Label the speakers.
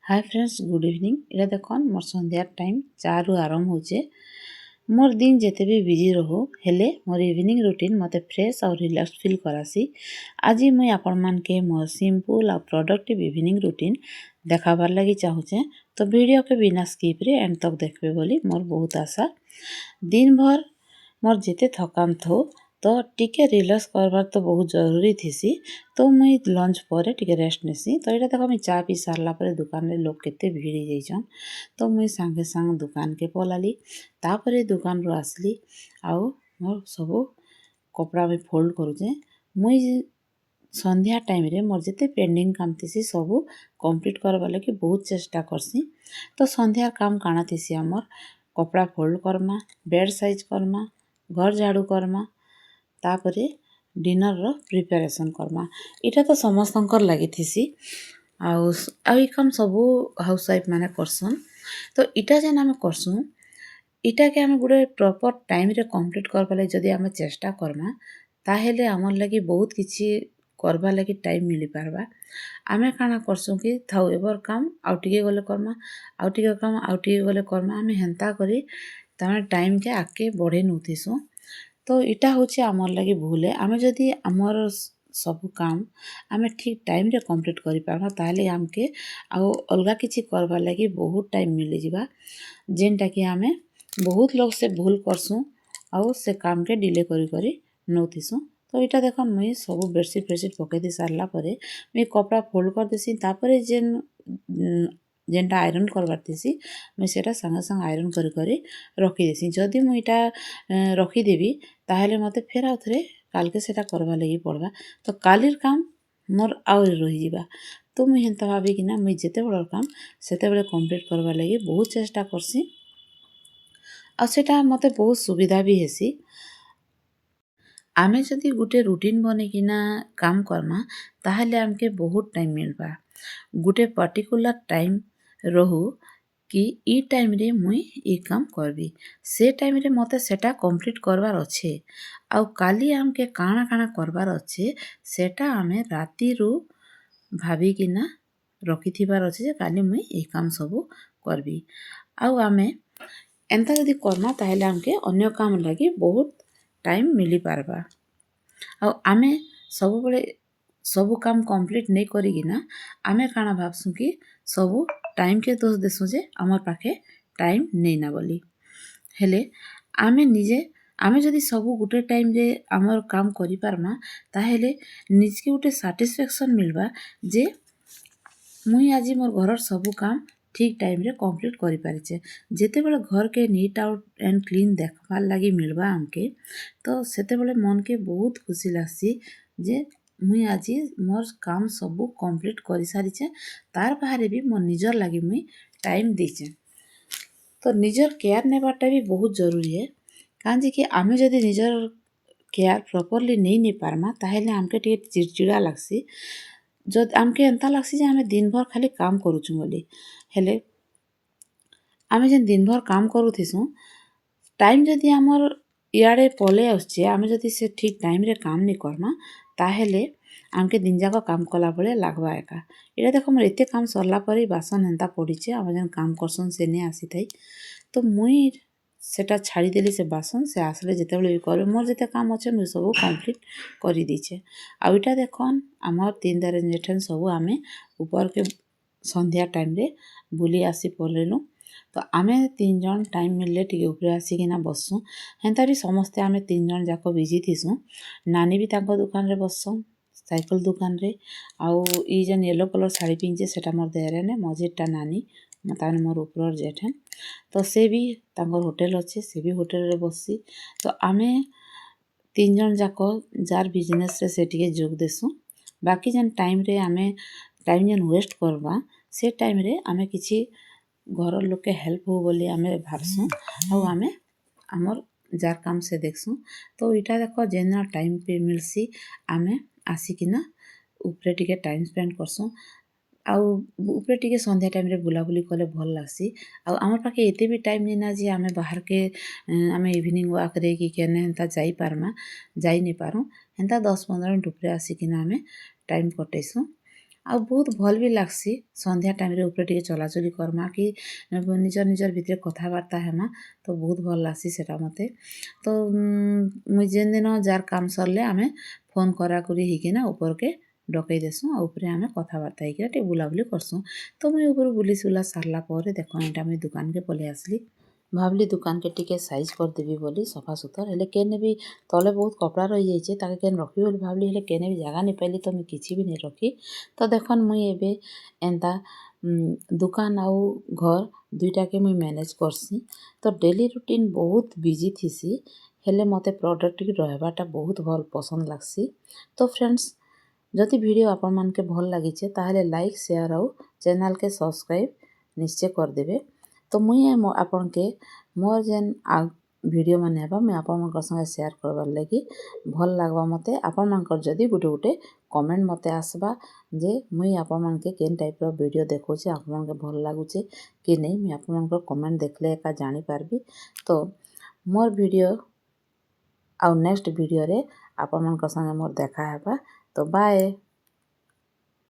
Speaker 1: Hi friends good evening इटा देखन मोर संध्यार time 4 रु आरंभ होचे। मोर दिन जेते भी बिजी रहो हेले मोर इवनिंग रूटीन मते फ्रेश और रिलैक्स फील करासी। आज मुई आपण मान के मोर सिंपल और प्रोडक्टिव इवनिंग रूटीन देखाबार लगी चाहूचे, तो वीडियो के बिना स्किप रे एंड तक देखबे बोली मोर बहुत आशा। दिन भर मोर जेते थकान थो तो टिके रिलैक्स करबार तो बहुत जरूरी थीसी, तो मुई लंच पर टिके रेस्ट नेसी। तो ये देखो मुई चा पी सारला पर दुकान रे लोग केते भिड़ी जाइछन, तो मुई सांगे सांग दुकान के पलाली। तापरे दुकान रो आसली आउ मोर सबो कपड़ा में फोल्ड करूचे। मुई संध्या टाइम रे मोर जेते पेंडिंग काम थीसी सबू कंप्लीट करबा लगी बहुत चेष्टा करसी। तो संध्या काम काना थीसी हमर कपड़ा fold Karma, bed size Karma, घर झाड़ू करमा, तापरे डिनर रो प्रिपरेशन करमा। इटा तो समस्तंकर लगी थीसी आउ ई काम सबू हाउस वाइफ माने करसन। तो इटा जेन आमे करसु इटा के आमे गुडे प्रॉपर टाइम रे कंप्लीट करबा लगी जदी आमे चेष्टा करमा ताहेले हमर लगी बहुत किछि करबा लगी टाइम मिली पारबा। आमे काना करसु कि थाउ एबर काम आउ टिके गले करमा, आउ टिके काम आउ टिके गले करमा, आमे हेंता करी तामे टाइम के आके बढ़े नउथिसु। तो इटा होचे हमर लगी भूल है। आमे जदी हमर सब काम आमे ठीक टाइम रे कंप्लीट करि पारबा ताले हमके आउ अलगा किछि करबा लगी बहुत टाइम मिली जिबा, जेनटा कि आमे बहुत लोग से भूल करसु आउ से काम के डिले करी करी नउथिसु। तो इटा देखो मुई सब बेडशीट फेडशीट पके दी सारला परे मुई कपड़ा फोल्ड कर देसी। तापरे जेनटा आयरन करबार थीसी मुई सेटा संगे संग आयरन करी करी रखी देसी। जदी मुई इटा रखी देबी ताहेले मते फेर आउ थरे कालके सेटा करबा लगी पड़बा, तो कालीर काम मोर आउरी रही जिबा। तो मुई हेंता भाबी किना मुई जेते बड़ काम सेते बेले कंप्लीट करबा लगी बहुत चेष्टा करसी आ सेटा मते बहुत सुविधा भी हेसी। आमे जदी गुटे रूटीन बने किना काम करमा ताहेले हमके बहुत टाइम मिलबा। गुटे पर्टिकुलर टाइम रहू कि ई टाइम रे मुई ई काम करबी, से टाइम रे मते सेटा कंप्लीट करबार अच्छे। आउ काली हमके काना काना करबार अच्छे सेटा आमे राती रू भाबी किना रखिथिबार अच्छे जे काली मुई ई काम सबू करबी। आउ आमे एंता जदी करमा ताहेले हमके अन्य काम लगी बहुत टाइम मिली पारबा। आउ आमे सबु बळे सबु काम कंप्लीट नहीं करिगिना आमे काना भाबसु कि सबु टाइम के दोष देसु जे हमर पाखे टाइम नहीं ना बोली। हेले आमे निजे आमे जदी सबु गुटे टाइम रे हमर काम करि पारमा ताहेले निजके गुटे सैटिस्फैक्शन मिलबा जे मुई आजी मोर घरर सबु काम ठीक टाइम रे कंप्लीट करि पारिचे। जेते बेले घर के नीट आउट एंड क्लीन देखबार लगी मिलबा हमके, तो सेते बेले मन के बहुत खुशी लागसी जे मुई आजी मोर काम सबू कंप्लीट करि सारिचे। तार बाहरे भी मोर निजर लगी मुई टाइम देचे। तो निजर केयर नेबाटा भी बहुत जरूरी है, कांजे कि आमे जदी निजर केयर प्रॉपरली नहीं ने पारमा ताहेले हमके टिके चिड़चिड़ा लागसी। जद हमके एंता लागसी जे आमे दिन भर खाली काम करूछु बोली। हेले आमे जेन दिन भर काम करूथिसु टाइम जदी हमर इयाडे पले आसुचे आमे जदी से ठीक टाइम रे काम नहीं करमा ताहेले हमके दिन जाक काम कला बळे लागबा एका। इटा देखो मोर एते काम सरला परे बासन हेंता पड़ीचे आमे जेन काम करसन से नहीं आसीथाई, तो मुई सेटा छाड़ी देली से बासन से आसले जेते बेले भी करबे मोर जेते काम अच्छे मुई सबू कंप्लीट करि दीचे। आउ इटा देखन हमर 3 दारे जेठन सबू आमे ऊपर के संध्या टाइम रे बुली आसी पलेनु। तो आमे 3 जन टाइम मिलले टिके ऊपरे आसीकिना बससु। हेंता भी समस्ते आमे 3 जन जाको बिजी थिसु। नानी भी तांको दुकान रे बससन साइकिल दुकान रे। आउ ई जेन येलो कलर साड़ी पिंचे सेटा मोर देरेने मझिरटा नानी ताने मोर ऊपर जेठन। तो से भी तांकर होटल अच्छे से भी होटल रे बससी। तो आमे 3 जन जाको जार बिजनेस रे से टिके जोग देसु। बाकी जेन टाइम रे आमे टाइम जेन वेस्ट करबा से टाइम रे आमे किछि घर लोग के हेल्प हो बोली आमे भाबसु आउ आमे हमर जार काम से देखसु। तो इटा देखो जेन टाइम पे मिलसी आमे आसिकिना ऊपरे टिके टाइम स्पेंड करसु। आउ ऊपरे टिके संध्या टाइम रे बुलाबुली कले भल लागसी। आउ हमर पाखे एते भी टाइम नहीं ना जे आमे बाहर के आमे इवनिंग वॉक रे कि केने हेंता जाई पारमा जाई नहीं पारू। हेंता 10-15 मिनट ऊपरे आसिकिना आमे टाइम कटेसु। ଆଉ ବହୁତ ଭଲ୍ ବି ଲାଗ୍ସି ସନ୍ଧ୍ୟା ଟାଇମ୍ରେ ଉପରେ ଟିକେ ଚଲାଚଲି କର୍ମା କି ନିଜର୍ ଭିତରେ କଥାବାର୍ତ୍ତା ହେମା ତ ବହୁତ ଭଲ୍ ଲାଗ୍ସି ସେଟା ମତେ। ତ ମୁଇଁ ଯେନ୍ ଦିନ ଯାର୍ କାମ୍ ସର୍ଲେ ଆମେ ଫୋନ୍ କରାକୁରି ହେଇକିନା ଉପର୍କେ ଡକେଇ ଦେସୁଁ ଆଉ ଉପରେ ଆମେ କଥାବାର୍ତ୍ତା ହେଇକିନା ଟିକେ ବୁଲାବୁଲି କର୍ସୁଁ। ତ ମୁଇଁ ଉପରୁ ବୁଲି ସୁଲା ସାର୍ଲା ପରେ ଦେଖ ଏଇଟା ମୁଇଁ ଦୁକାନ୍କେ ପଲେଇ ଆସ୍ଲି। ଭାବ୍ଲି ଦୁକାନ୍କେ ଟିକେ ସାଇଜ୍ କରିଦେବି ବୋଲି ସଫା ସୁତର୍, ହେଲେ କେନେ ବି ତଲେ ବହୁତ କପଡ଼ା ରହିଯାଇଛେ ତାକେ କେନ୍ ରଖିବି ବୋଲି ଭାବ୍ଲି, ହେଲେ କେନେ ବି ଜାଗା ନାଇଁ ପାଇଲି ତ ମୁଇଁ କିଛି ବି ନାଇଁ ରଖି। ତ ଦେଖନ୍ ମୁଇଁ ଏବେ ଏନ୍ତା ଦୁକାନ୍ ଆଉ ଘର୍ ଦୁଇଟାକେ ମୁଇଁ ମ୍ୟାନେଜ୍ କର୍ସି। ତ ଡେଲି ରୁଟିନ୍ ବହୁତ ବିଜି ଥିସି, ହେଲେ ମତେ ପ୍ରଡ଼କ୍ଟିଭ୍ ରହେବାଟା ବହୁତ ଭଲ୍ ପସନ୍ଦ୍ ଲାଗ୍ସି। ତ ଫ୍ରେଣ୍ଡସ୍, ଯଦି ଭିଡ଼ିଓ ଆପଣମାନ୍କେ ଭଲ୍ ଲାଗିଛେ ତାହେଲେ ଲାଇକ୍ ସେୟାର୍ ଆଉ ଚ୍ୟାନେଲ୍କେ ସବ୍ସ୍କ୍ରାଇବ୍ ନିଶ୍ଚୟ କରିଦେବେ। ତ ମୁଇଁ ଆପଣକେ ମୋର୍ ଯେନ୍ ଭିଡ଼ିଓ ମାନେ ହେବା ମୁଇଁ ଆପଣମାନଙ୍କର ସାଙ୍ଗେ ସେୟାର୍ କରବାର୍ ଲାଗି ଭଲ୍ ଲାଗ୍ବା ମତେ। ଆପଣମାନଙ୍କର ଯଦି ଗୁଟେ କମେଣ୍ଟ ମତେ ଆସ୍ବା ଯେ ମୁଇଁ ଆପଣମାନ୍କେ କେନ୍ ଟାଇପ୍ର ଭିଡ଼ିଓ ଦେଖଉଛେ, ଆପଣମାନ୍କେ ଭଲ୍ ଲାଗୁଛେ କି ନେଇଁ, ମୁଇଁ ଆପଣମାନଙ୍କର କମେଣ୍ଟ ଦେଖ୍ଲେ ଏକା ଜାଣିପାର୍ବି। ତ ମୋର୍ ଭିଡ଼ିଓ ଆଉ ନେକ୍ସଟ୍ ଭିଡ଼ିଓରେ ଆପଣମାନଙ୍କର ସାଙ୍ଗେ ମୋର୍ ଦେଖା ହେବା। ତ ବାଏ।